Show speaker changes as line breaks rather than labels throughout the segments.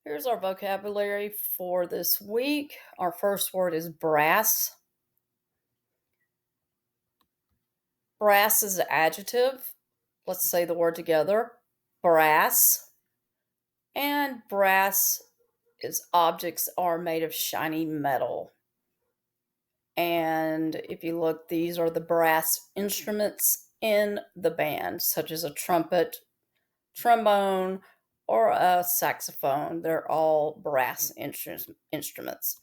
Here's our vocabulary for this week. Our first word is brass. Brass is an adjective. Let's say the word together. Brass. And brass is objects are made of shiny metal. And if you look, these are the brass instruments in the band, such as a trumpet, trombone, or a saxophone. They're all brass instruments.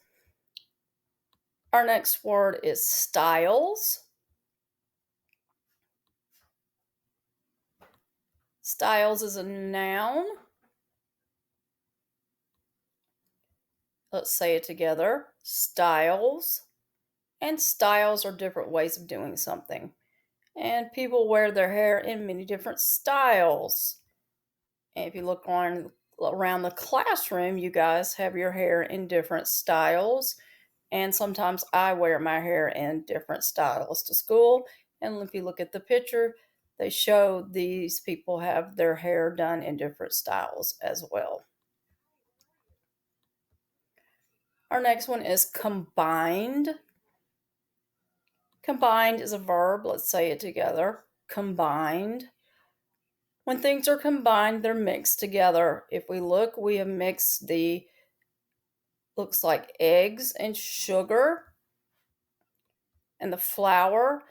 Our next word is styles. Styles is a noun. Let's say it together. Styles. And styles are different ways of doing something. And people wear their hair in many different styles. And if you look around the classroom, you guys have your hair in different styles. And sometimes I wear my hair in different styles to school. And if you look at the picture, they show these people have their hair done in different styles as well. Our next one is combined. Combined is a verb. Let's say it together. Combined. When things are combined, they're mixed together. If we look, we have mixed looks like eggs and sugar and the flour.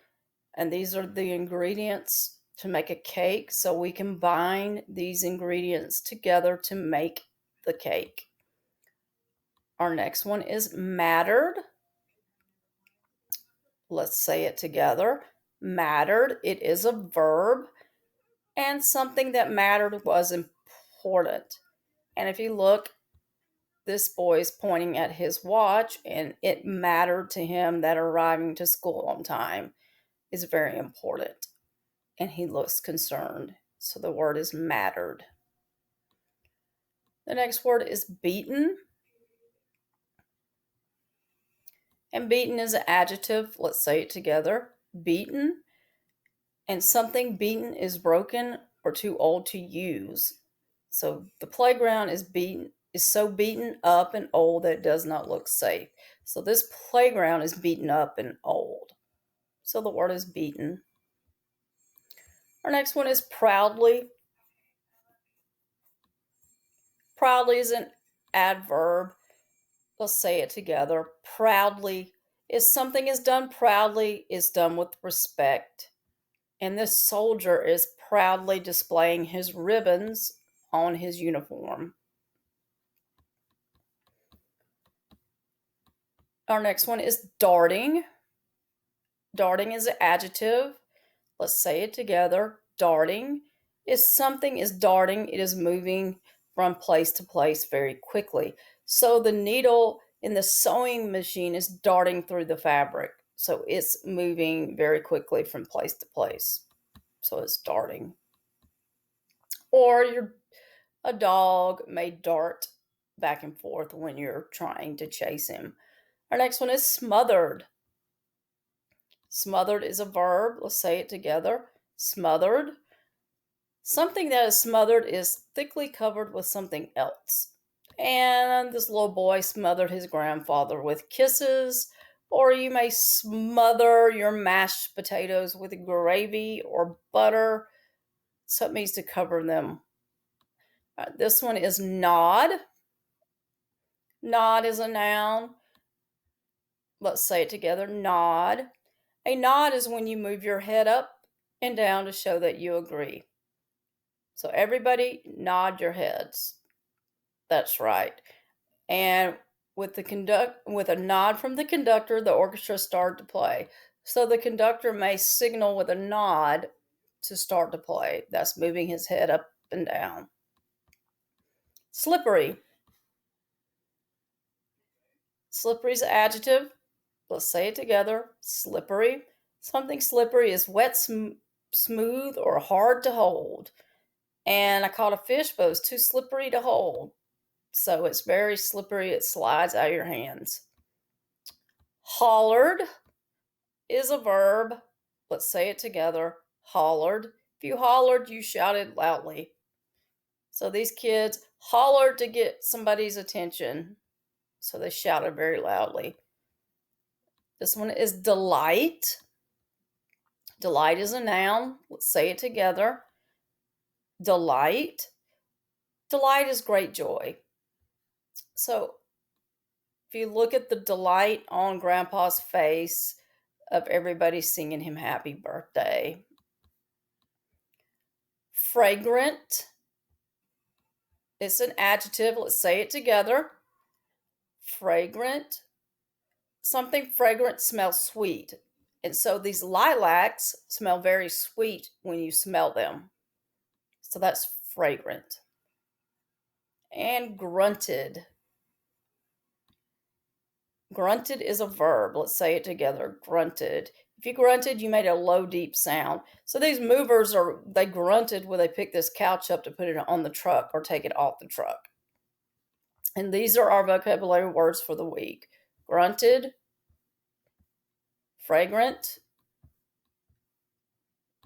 And these are the ingredients to make a cake. So we combine these ingredients together to make the cake. Our next one is mattered. Let's say it together. Mattered. It is a verb and something that mattered was important. And if you look, this boy is pointing at his watch and it mattered to him that arriving to school on time is very important. And he looks concerned. So the word is mattered. The next word is beaten. And beaten is an adjective. Let's say it together. Beaten. And something beaten is broken or too old to use. So the playground is so beaten up and old that it does not look safe. So this playground is beaten up and old. So the word is beaten. Our next one is proudly. Proudly is an adverb. Let's say it together. Proudly is something is done proudly, is done with respect. And this soldier is proudly displaying his ribbons on his uniform. Our next one is darting. Darting is an adjective. Let's say it together. Darting is something is darting. It is moving from place to place very quickly. So the needle in the sewing machine is darting through the fabric. So it's moving very quickly from place to place. So it's darting. Or a dog may dart back and forth when you're trying to chase him. Our next one is smothered. Smothered is a verb. Let's say it together. Smothered. Something that is smothered is thickly covered with something else. And this little boy smothered his grandfather with kisses, or you may smother your mashed potatoes with gravy or butter. So it means to cover them. This one is nod. Nod is a noun. Let's say it together. Nod. A nod is when you move your head up and down to show that you agree. So everybody nod your heads. That's right. And with a nod from the conductor, the orchestra started to play. So the conductor may signal with a nod to start to play. That's moving his head up and down. Slippery. Slippery is an adjective. Let's say it together. Slippery. Something slippery is wet, smooth, or hard to hold. And I caught a fish, but it was too slippery to hold. So it's very slippery. It slides out of your hands. Hollered is a verb. Let's say it together. Hollered. If you hollered, you shouted loudly. So these kids hollered to get somebody's attention. So they shouted very loudly. This one is delight. Delight is a noun. Let's say it together. Delight. Delight is great joy. So if you look at the delight on Grandpa's face of everybody singing him happy birthday. Fragrant. It's an adjective. Let's say it together. Fragrant. Something fragrant smells sweet. And so these lilacs smell very sweet when you smell them. So that's fragrant. And grunted. Grunted is a verb. Let's say it together. Grunted. If you grunted, you made a low, deep sound. So these movers they grunted when they picked this couch up to put it on the truck or take it off the truck. And these are our vocabulary words for the week. Grunted, fragrant,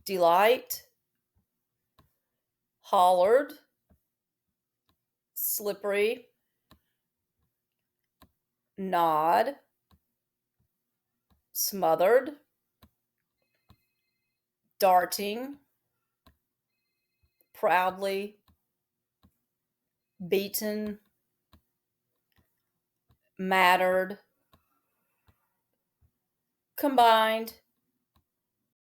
delight, hollered, slippery, nod, smothered, darting, proudly, beaten, mattered, combined,